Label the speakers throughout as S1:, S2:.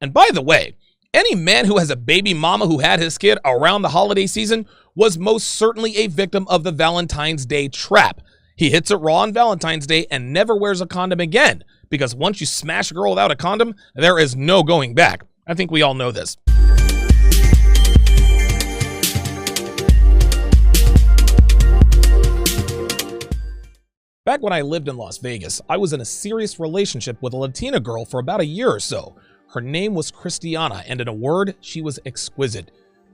S1: And by the way, any man who has a baby mama who had his kid around the holiday season was most certainly a victim of the Valentine's Day trap. He hits it raw on Valentine's Day and never wears a condom again, because once you smash a girl without a condom, there is no going back. I think we all know this. Back when I lived in Las Vegas, I was in a serious relationship with a Latina girl for about a year or so. Her name was Kristiana, and in a word, she was exquisite.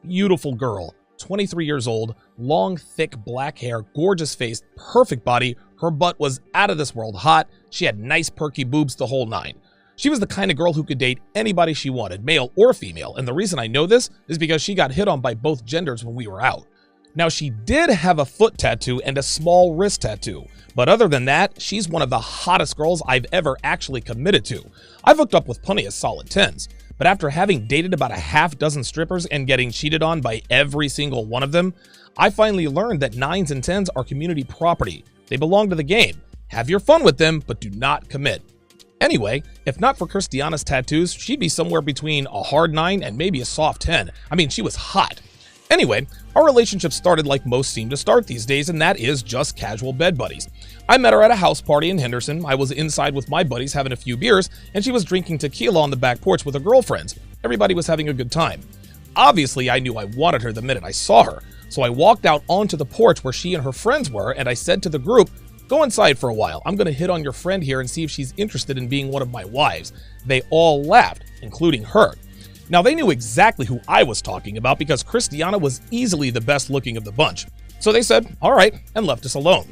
S1: Beautiful girl, 23 years old, long, thick black hair, gorgeous face, perfect body. Her butt was out of this world hot. She had nice perky boobs, the whole nine. She was the kind of girl who could date anybody she wanted, male or female, and the reason I know this is because she got hit on by both genders when we were out. Now, she did have a foot tattoo and a small wrist tattoo, but other than that, she's one of the hottest girls I've ever actually committed to. I've hooked up with plenty of solid 10s, but after having dated about a half dozen strippers and getting cheated on by every single one of them, I finally learned that 9s and 10s are community property. They belong to the game. Have your fun with them, but do not commit. Anyway, if not for Kristiana's tattoos, she'd be somewhere between a hard 9 and maybe a soft 10. I mean, she was hot. Anyway, our relationship started like most seem to start these days, and that is just casual bed buddies. I met her at a house party in Henderson. I was inside with my buddies having a few beers, and she was drinking tequila on the back porch with her girlfriends. Everybody was having a good time. Obviously, I knew I wanted her the minute I saw her, so I walked out onto the porch where she and her friends were, and I said to the group, "Go inside for a while. I'm going to hit on your friend here and see if she's interested in being one of my wives." They all laughed, including her. Now, they knew exactly who I was talking about because Kristiana was easily the best looking of the bunch. So they said, all right, and left us alone.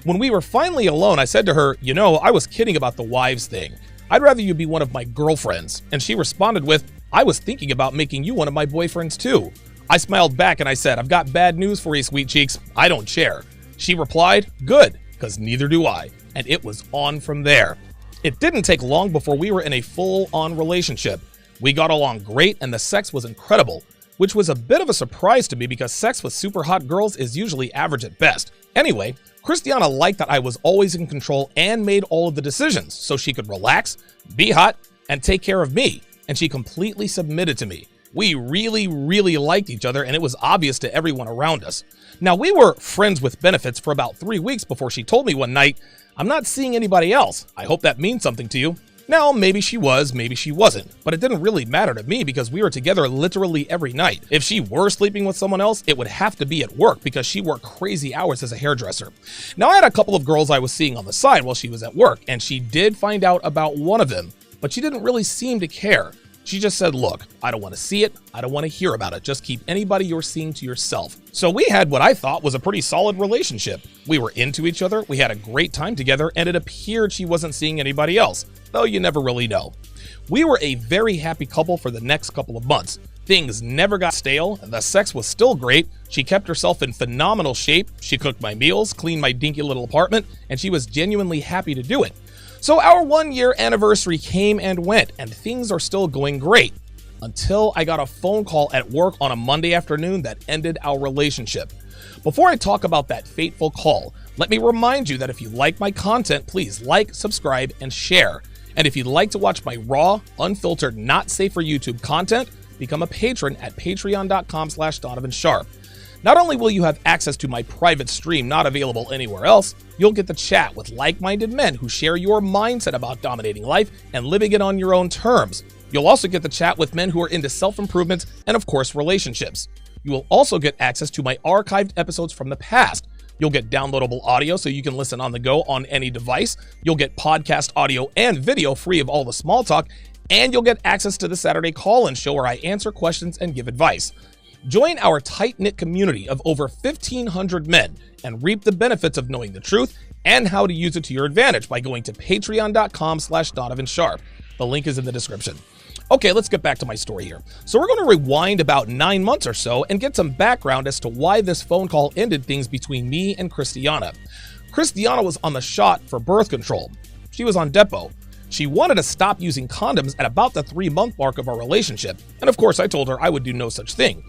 S1: When we were finally alone, I said to her, "You know, I was kidding about the wives thing. I'd rather you be one of my girlfriends." And she responded with, "I was thinking about making you one of my boyfriends too." I smiled back and I said, "I've got bad news for you, sweet cheeks. I don't share." She replied, "Good, because neither do I." And it was on from there. It didn't take long before we were in a full-on relationship. We got along great and the sex was incredible, which was a bit of a surprise to me because sex with super hot girls is usually average at best. Anyway, Kristiana liked that I was always in control and made all of the decisions so she could relax, be hot, and take care of me, and she completely submitted to me. We really liked each other, and it was obvious to everyone around us. Now, we were friends with benefits for about 3 weeks before she told me one night, "I'm not seeing anybody else. I hope that means something to you." Now, maybe she was, maybe she wasn't, but it didn't really matter to me because we were together literally every night. If she were sleeping with someone else, it would have to be at work because she worked crazy hours as a hairdresser. Now, I had a couple of girls I was seeing on the side while she was at work, and she did find out about one of them, but she didn't really seem to care. She just said, "Look, I don't want to see it. I don't want to hear about it. Just keep anybody you're seeing to yourself." So we had what I thought was a pretty solid relationship. We were into each other, we had a great time together, and it appeared she wasn't seeing anybody else, though you never really know. We were a very happy couple for the next couple of months. Things never got stale, the sex was still great, she kept herself in phenomenal shape, she cooked my meals, cleaned my dinky little apartment, and she was genuinely happy to do it. So our 1-year anniversary came and went, and things are still going great. Until I got a phone call at work on a Monday afternoon that ended our relationship. Before I talk about that fateful call, let me remind you that if you like my content, please like, subscribe, and share. And if you'd like to watch my raw, unfiltered, not safe for YouTube content, become a patron at patreon.com/Donovan Sharpe. Not only will you have access to my private stream not available anywhere else, you'll get to chat with like-minded men who share your mindset about dominating life and living it on your own terms. You'll also get to chat with men who are into self-improvement and, of course, relationships. You will also get access to my archived episodes from the past. You'll get downloadable audio so you can listen on the go on any device. You'll get podcast audio and video free of all the small talk, and you'll get access to the Saturday call-in show where I answer questions and give advice. Join our tight-knit community of over 1,500 men and reap the benefits of knowing the truth and how to use it to your advantage by going to patreon.com/Donovan Sharpe. The link is in the description. Okay, let's get back to my story here. So we're going to rewind about 9 months or so and get some background as to why this phone call ended things between me and Kristiana. Kristiana was on the shot for birth control. She was on Depo. She wanted to stop using condoms at about the 3-month mark of our relationship, and of course I told her I would do no such thing.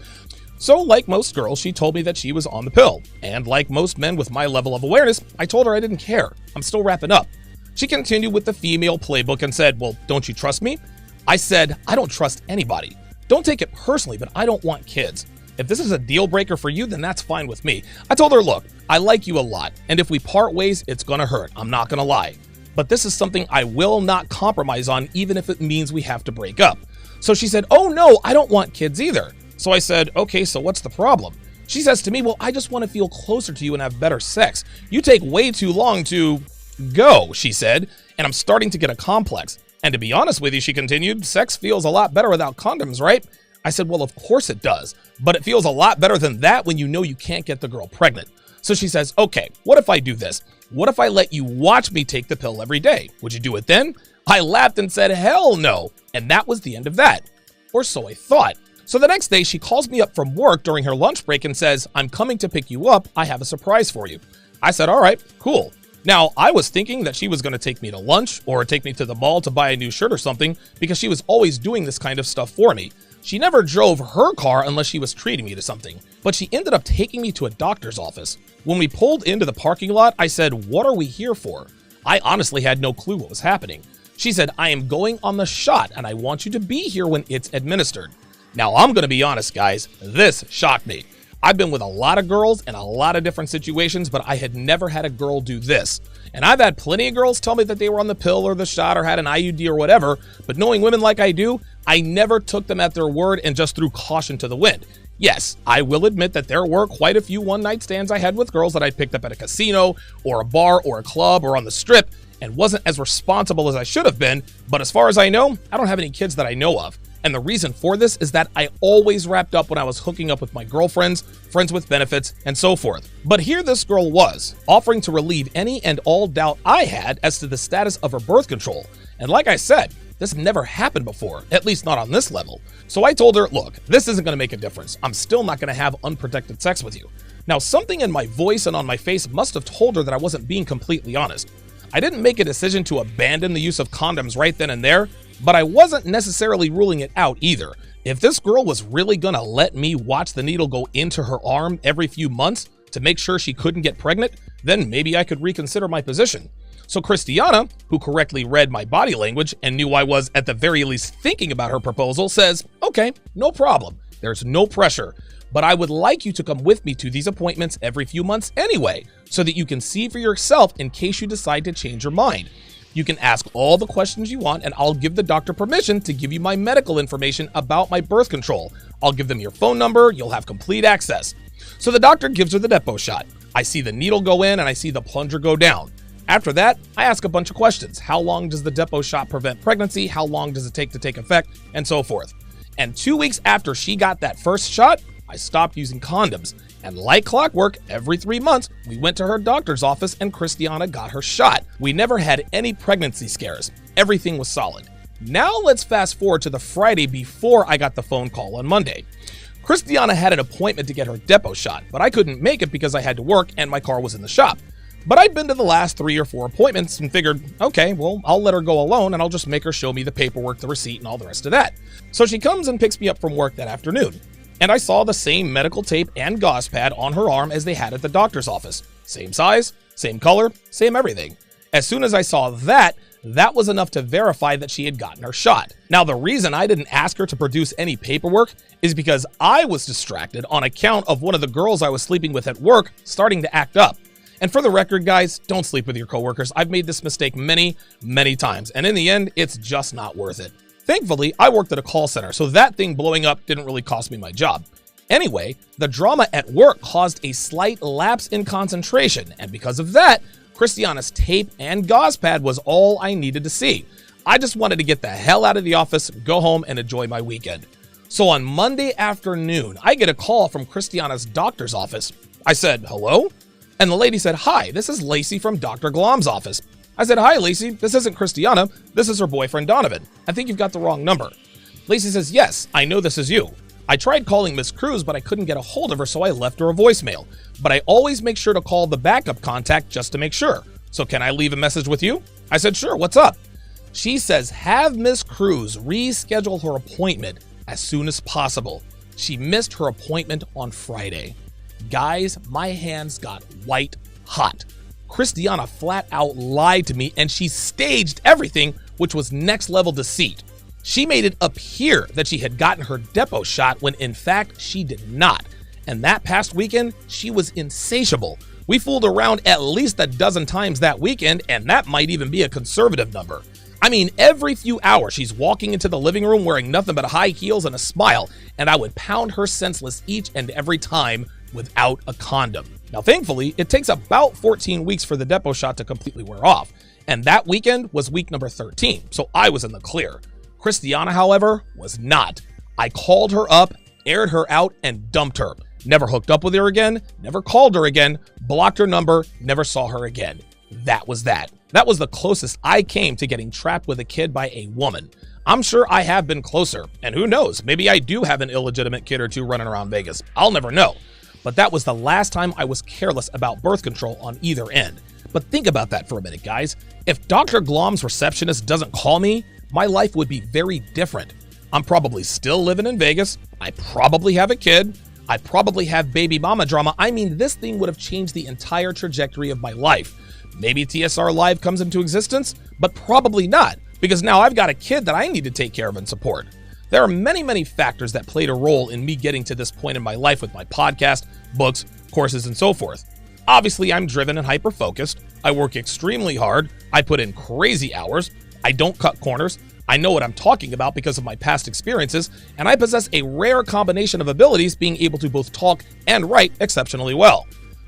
S1: So like most girls, she told me that she was on the pill, and like most men with my level of awareness, I told her I didn't care. I'm still wrapping up. She continued with the female playbook and said, "Well, don't you trust me?" I said, I don't trust anybody. Don't take it personally, but I don't want kids. If this is a deal breaker for you, then that's fine with me. I told her, look, I like you a lot, and if we part ways, it's gonna hurt. I'm not gonna lie. But this is something I will not compromise on, even if it means we have to break up. So she said, oh no, I don't want kids either. So I said, okay, so what's the problem? She says to me, well, I just want to feel closer to you and have better sex. You take way too long to go, she said, and I'm starting to get a complex. And to be honest with you, she continued, sex feels a lot better without condoms, right? I said, well, of course it does, but it feels a lot better than that when you know you can't get the girl pregnant. So she says, okay, what if I do this? What if I let you watch me take the pill every day? Would you do it then? I laughed and said, hell no. And that was the end of that. Or so I thought. So the next day, she calls me up from work during her lunch break and says, I'm coming to pick you up. I have a surprise for you. I said, all right, cool. Now, I was thinking that she was going to take me to lunch or take me to the mall to buy a new shirt or something because she was always doing this kind of stuff for me. She never drove her car unless she was treating me to something, but she ended up taking me to a doctor's office. When we pulled into the parking lot, I said, what are we here for? I honestly had no clue what was happening. She said, I am going on the shot and I want you to be here when it's administered. Now, I'm going to be honest, guys, this shocked me. I've been with a lot of girls in a lot of different situations, but I had never had a girl do this. And I've had plenty of girls tell me that they were on the pill or the shot or had an IUD or whatever, but knowing women like I do, I never took them at their word and just threw caution to the wind. Yes, I will admit that there were quite a few one-night stands I had with girls that I picked up at a casino or a bar or a club or on the strip and wasn't as responsible as I should have been, but as far as I know, I don't have any kids that I know of. And the reason for this is that I always wrapped up when I was hooking up with my girlfriends, friends with benefits, and so forth. But here this girl was, offering to relieve any and all doubt I had as to the status of her birth control. And like I said, this never happened before, at least not on this level. So I told her, look, this isn't going to make a difference. I'm still not going to have unprotected sex with you. Now, something in my voice and on my face must have told her that I wasn't being completely honest. I didn't make a decision to abandon the use of condoms right then and there, but I wasn't necessarily ruling it out either. If this girl was really gonna let me watch the needle go into her arm every few months to make sure she couldn't get pregnant, then maybe I could reconsider my position. So Kristiana, who correctly read my body language and knew I was at the very least thinking about her proposal, says, okay, no problem. There's no pressure, but I would like you to come with me to these appointments every few months anyway, so that you can see for yourself in case you decide to change your mind. You can ask all the questions you want and I'll give the doctor permission to give you my medical information about my birth control. I'll give them your phone number, you'll have complete access. So the doctor gives her the depot shot. I see the needle go in and I see the plunger go down. After that, I ask a bunch of questions. How long does the depot shot prevent pregnancy? How long does it take effect? And so forth. And 2 weeks after she got that first shot, I stopped using condoms. And like clockwork, every 3 months, we went to her doctor's office and Kristiana got her shot. We never had any pregnancy scares. Everything was solid. Now let's fast forward to the Friday before I got the phone call on Monday. Kristiana had an appointment to get her depot shot, but I couldn't make it because I had to work and my car was in the shop. But I'd been to the last 3 or 4 appointments and figured, okay, well, I'll let her go alone and I'll just make her show me the paperwork, the receipt, and all the rest of that. So she comes and picks me up from work that afternoon. And I saw the same medical tape and gauze pad on her arm as they had at the doctor's office. Same size, same color, same everything. As soon as I saw that, that was enough to verify that she had gotten her shot. Now, the reason I didn't ask her to produce any paperwork is because I was distracted on account of one of the girls I was sleeping with at work starting to act up. And for the record, guys, don't sleep with your coworkers. I've made this mistake many, many times, and in the end, it's just not worth it. Thankfully, I worked at a call center, so that thing blowing up didn't really cost me my job. Anyway, the drama at work caused a slight lapse in concentration, and because of that, Kristiana's tape and gauze pad was all I needed to see. I just wanted to get the hell out of the office, go home, and enjoy my weekend. So on Monday afternoon, I get a call from Kristiana's doctor's office. I said, hello? And the lady said, hi, this is Lacey from Dr. Glom's office. I said, hi, Lacey, this isn't Kristiana. This is her boyfriend, Donovan. I think you've got the wrong number. Lacey says, yes, I know this is you. I tried calling Miss Cruz, but I couldn't get a hold of her, so I left her a voicemail. But I always make sure to call the backup contact just to make sure. So can I leave a message with you? I said, sure, what's up? She says, have Miss Cruz reschedule her appointment as soon as possible. She missed her appointment on Friday. Guys, my hands got white hot. Kristiana flat out lied to me and she staged everything, which was next level deceit. She made it appear that she had gotten her depot shot when in fact she did not. And that past weekend, she was insatiable. We fooled around at least a dozen times that weekend, and that might even be a conservative number. I mean, every few hours, she's walking into the living room wearing nothing but high heels and a smile, and I would pound her senseless each and every time without a condom. Now, thankfully, it takes about 14 weeks for the depot shot to completely wear off, and that weekend was week number 13, so I was in the clear. Kristiana, however, was not. I called her up, aired her out, and dumped her. Never hooked up with her again, never called her again, blocked her number, never saw her again. That was that. That was the closest I came to getting trapped with a kid by a woman. I'm sure I have been closer, and who knows, maybe I do have an illegitimate kid or two running around Vegas. I'll never know. But that was the last time I was careless about birth control on either end. But think about that for a minute, guys. If Dr. Glom's receptionist doesn't call me, my life would be very different. I'm probably still living in Vegas. I probably have a kid. I probably have baby mama drama. I mean, this thing would have changed the entire trajectory of my life. Maybe TSR Live comes into existence, but probably not, because now I've got a kid that I need to take care of and support. There are many, many factors that played a role in me getting to this point in my life with my podcast, books, courses, and so forth. Obviously, I'm driven and hyper-focused. I work extremely hard. I put in crazy hours. I don't cut corners. I know what I'm talking about because of my past experiences, and I possess a rare combination of abilities, being able to both talk and write exceptionally well.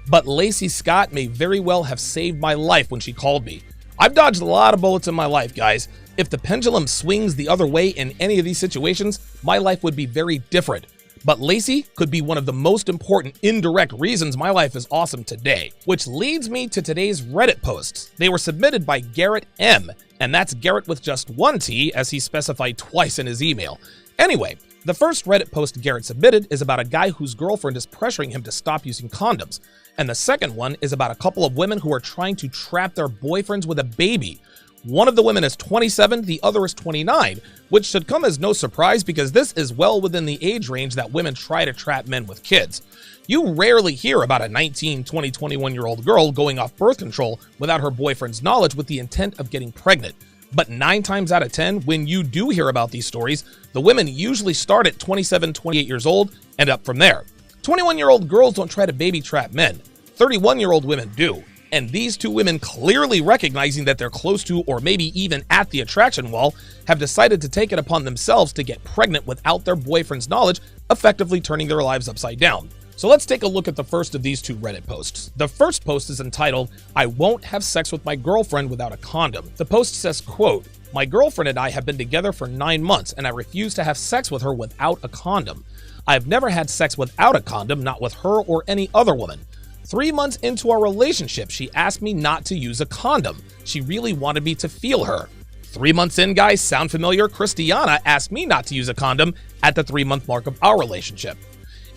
S1: But Lacey Scott may very well have saved my life when she called me. I've dodged a lot of bullets in my life, guys. If the pendulum swings the other way in any of these situations, my life would be very different. But Lacey could be one of the most important indirect reasons my life is awesome today. Which leads me to today's Reddit posts. They were submitted by Garrett M, and that's Garrett with just one T, as he specified twice in his email. Anyway, the first Reddit post Garrett submitted is about a guy whose girlfriend is pressuring him to stop using condoms. And the second one is about a couple of women who are trying to trap their boyfriends with a baby. One of the women is 27, the other is 29, which should come as no surprise because this is well within the age range that women try to trap men with kids. You rarely hear about a 19, 20, 21-year-old girl going off birth control without her boyfriend's knowledge with the intent of getting pregnant. But 9 times out of 10, when you do hear about these stories, the women usually start at 27, 28 years old and up from there. 21-year-old girls don't try to baby trap men. 31-year-old women do. And these two women, clearly recognizing that they're close to or maybe even at the attraction wall, have decided to take it upon themselves to get pregnant without their boyfriend's knowledge, effectively turning their lives upside down. So let's take a look at the first of these two Reddit posts. The first post is entitled, "I won't have sex with my girlfriend without a condom." The post says, quote, "My girlfriend and I have been together for 9 months and I refuse to have sex with her without a condom. I've never had sex without a condom, not with her or any other woman. 3 months into our relationship, she asked me not to use a condom. She really wanted me to feel her. 3 months in, guys, sound familiar? Kristiana asked me not to use a condom at the 3-month mark of our relationship.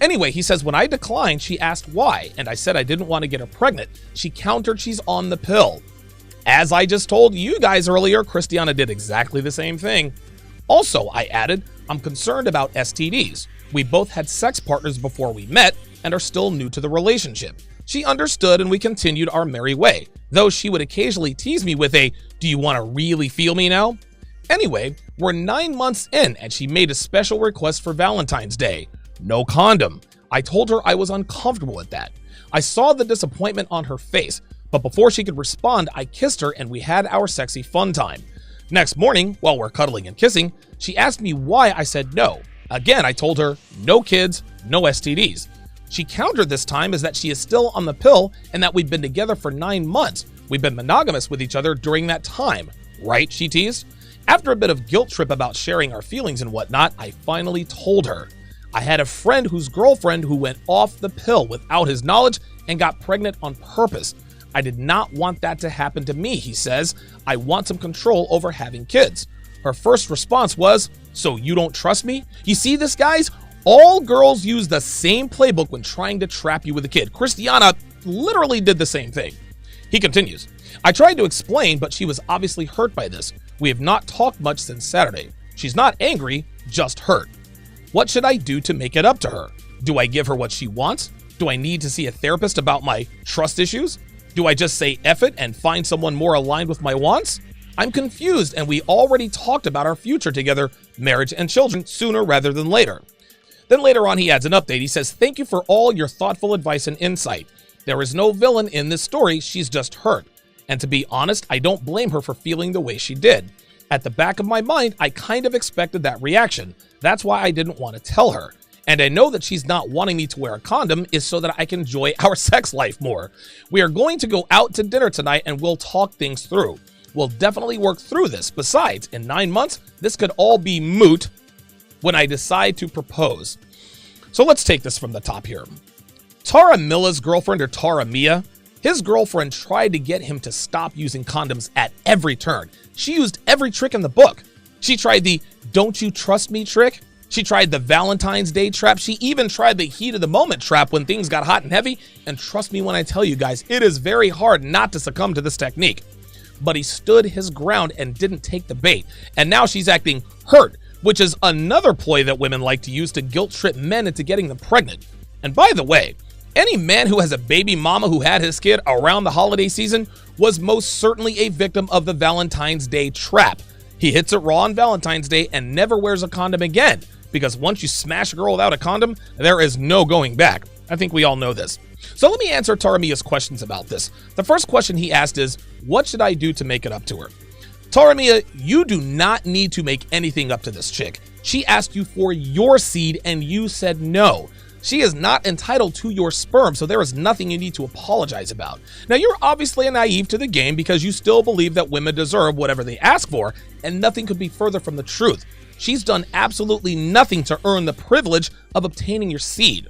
S1: Anyway, he says, when I declined, she asked why, and I said I didn't want to get her pregnant. She countered she's on the pill. As I just told you guys earlier, Kristiana did exactly the same thing. Also, I added, I'm concerned about STDs. We both had sex partners before we met and are still new to the relationship. She understood and we continued our merry way, though she would occasionally tease me with a, do you want to really feel me now? Anyway, we're 9 months in and she made a special request for Valentine's Day. No condom. I told her I was uncomfortable with that. I saw the disappointment on her face, but before she could respond, I kissed her and we had our sexy fun time. Next morning, while we're cuddling and kissing, she asked me why I said no. Again, I told her, no kids, no STDs. She countered this time as that she is still on the pill and that we've been together for 9 months. We've been monogamous with each other during that time. Right, she teased? After a bit of guilt trip about sharing our feelings and whatnot, I finally told her. I had a friend whose girlfriend who went off the pill without his knowledge and got pregnant on purpose. I did not want that to happen to me, he says. I want some control over having kids. Her first response was, so you don't trust me? You see this, guys? All girls use the same playbook when trying to trap you with a kid. Kristiana literally did the same thing. He continues, I tried to explain, but she was obviously hurt by this. We have not talked much since Saturday. She's not angry, just hurt. What should I do to make it up to her? Do I give her what she wants? Do I need to see a therapist about my trust issues? Do I just say F it and find someone more aligned with my wants? I'm confused and we already talked about our future together marriage and children sooner rather than later. Then later on, he adds an update. He says, "Thank you for all your thoughtful advice and insight. There is no villain in this story. She's just hurt. And to be honest, I don't blame her for feeling the way she did. At the back of my mind, I kind of expected that reaction. That's why I didn't want to tell her. And I know that she's not wanting me to wear a condom is so that I can enjoy our sex life more. We are going to go out to dinner tonight and we'll talk things through. We'll definitely work through this. Besides, in 9 months, this could all be moot when I decide to propose." So let's take this from the top here. Tara Milla's girlfriend, or Tara Mia, his girlfriend tried to get him to stop using condoms at every turn. She used every trick in the book. She tried the "don't you trust me" trick. She tried the Valentine's Day trap. She even tried the heat of the moment trap when things got hot and heavy. And trust me when I tell you guys, it is very hard not to succumb to this technique. But he stood his ground and didn't take the bait. And now she's acting hurt, which is another ploy that women like to use to guilt trip men into getting them pregnant. And by the way, any man who has a baby mama who had his kid around the holiday season was most certainly a victim of the Valentine's Day trap. He hits it raw on Valentine's Day and never wears a condom again, because once you smash a girl without a condom, there is no going back. I think we all know this. So let me answer Tara Mia's questions about this. The first question he asked is, what should I do to make it up to her? Tara Mia, you do not need to make anything up to this chick. She asked you for your seed and you said no. She is not entitled to your sperm, so there is nothing you need to apologize about. Now, you're obviously naive to the game because you still believe that women deserve whatever they ask for, and nothing could be further from the truth. She's done absolutely nothing to earn the privilege of obtaining your seed.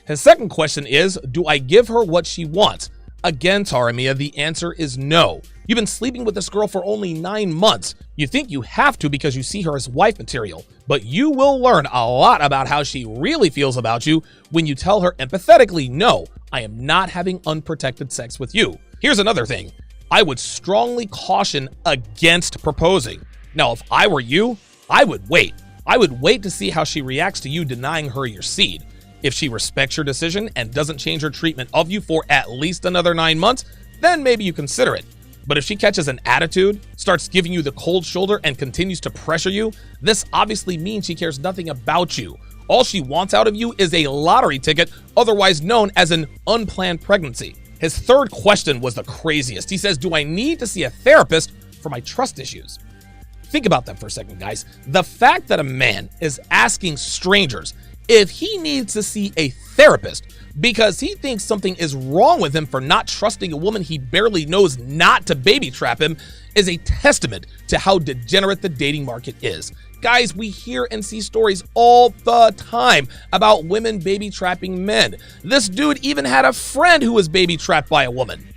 S1: His second question is, do I give her what she wants? Again, Tara Mia, the answer is no. You've been sleeping with this girl for only 9 months. You think you have to because you see her as wife material, but you will learn a lot about how she really feels about you when you tell her empathetically, no, I am not having unprotected sex with you. Here's another thing. I would strongly caution against proposing. Now, if I were you, I would wait. I would wait to see how she reacts to you denying her your seed. If she respects your decision and doesn't change her treatment of you for at least another 9 months, then maybe you consider it. But if she catches an attitude, starts giving you the cold shoulder, and continues to pressure you, this obviously means she cares nothing about you. All she wants out of you is a lottery ticket, otherwise known as an unplanned pregnancy. His third question was the craziest. He says, do I need to see a therapist for my trust issues? Think about that for a second, guys. The fact that a man is asking strangers if he needs to see a therapist because he thinks something is wrong with him for not trusting a woman he barely knows not to baby trap him is a testament to how degenerate the dating market is. Guys, we hear and see stories all the time about women baby trapping men. This dude even had a friend who was baby trapped by a woman.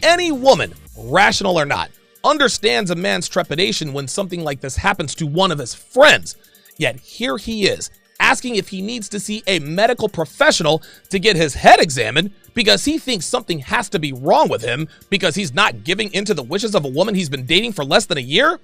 S1: Any woman, rational or not, understands a man's trepidation when something like this happens to one of his friends. Yet here he is, asking if he needs to see a medical professional to get his head examined because he thinks something has to be wrong with him because he's not giving in to the wishes of a woman he's been dating for less than a year?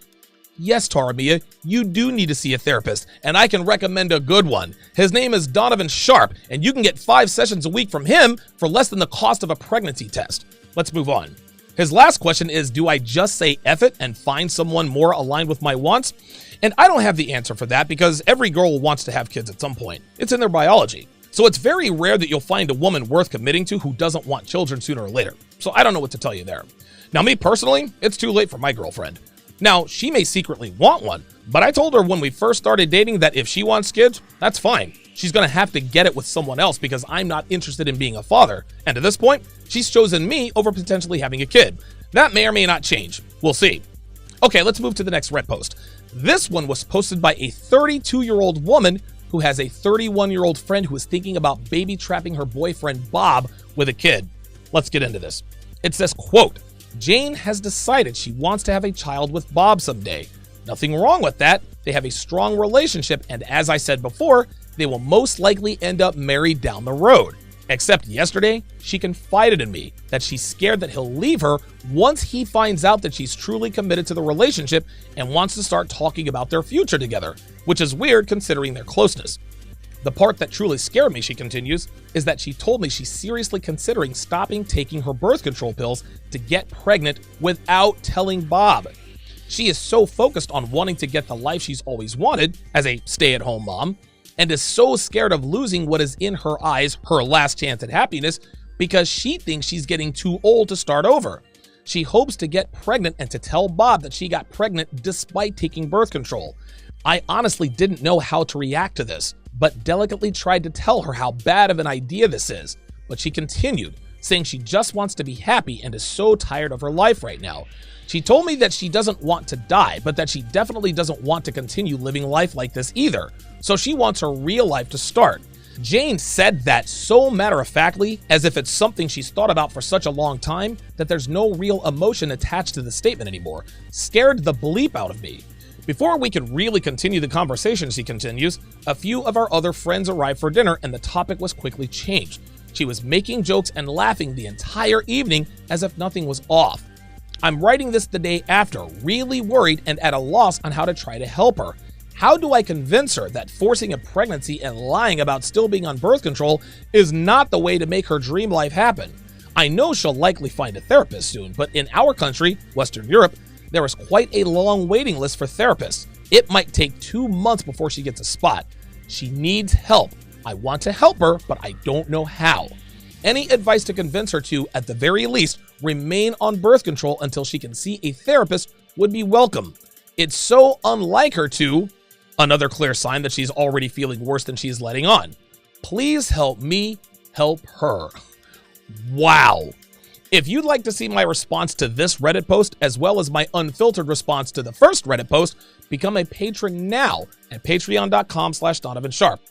S1: Yes, Tara Mia, you do need to see a therapist, and I can recommend a good one. His name is Donovan Sharpe, and you can get 5 sessions a week from him for less than the cost of a pregnancy test. Let's move on. His last question is, do I just say F it and find someone more aligned with my wants? And I don't have the answer for that because every girl wants to have kids at some point. It's in their biology. So it's very rare that you'll find a woman worth committing to who doesn't want children sooner or later. So I don't know what to tell you there. Now, me personally, it's too late for my girlfriend. Now, she may secretly want one, but I told her when we first started dating that if she wants kids, that's fine. She's going to have to get it with someone else because I'm not interested in being a father. And to this point, she's chosen me over potentially having a kid. That may or may not change. We'll see. Okay, let's move to the next Reddit post. This one was posted by a 32-year-old woman who has a 31-year-old friend who is thinking about baby trapping her boyfriend Bob with a kid. Let's get into this. It says, quote, Jane has decided she wants to have a child with Bob someday. Nothing wrong with that. They have a strong relationship, and as I said before, they will most likely end up married down the road. Except yesterday, she confided in me that she's scared that he'll leave her once he finds out that she's truly committed to the relationship and wants to start talking about their future together, which is weird considering their closeness. The part that truly scared me, she continues, is that she told me she's seriously considering stopping taking her birth control pills to get pregnant without telling Bob. She is so focused on wanting to get the life she's always wanted as a stay-at-home mom, and is so scared of losing what is in her eyes her last chance at happiness because she thinks she's getting too old to start over. She hopes to get pregnant and to tell Bob that she got pregnant despite taking birth control. I honestly didn't know how to react to this, but delicately tried to tell her how bad of an idea this is. But she continued, saying she just wants to be happy and is so tired of her life right now. She told me that she doesn't want to die, but that she definitely doesn't want to continue living life like this either. So she wants her real life to start. Jane said that so matter-of-factly, as if it's something she's thought about for such a long time, that there's no real emotion attached to the statement anymore. Scared the bleep out of me. Before we could really continue the conversation, she continues, a few of our other friends arrived for dinner and the topic was quickly changed. She was making jokes and laughing the entire evening as if nothing was off. I'm writing this the day after, really worried and at a loss on how to try to help her. How do I convince her that forcing a pregnancy and lying about still being on birth control is not the way to make her dream life happen? I know she'll likely find a therapist soon, but in our country, Western Europe, there is quite a long waiting list for therapists. It might take 2 months before she gets a spot. She needs help. I want to help her, but I don't know how. Any advice to convince her to, at the very least, remain on birth control until she can see a therapist would be welcome. It's so unlike her to... Another clear sign that she's already feeling worse than she's letting on. Please help me help her. Wow. If you'd like to see my response to this Reddit post, as well as my unfiltered response to the first Reddit post, become a patron now at patreon.com/Donovan Sharpe.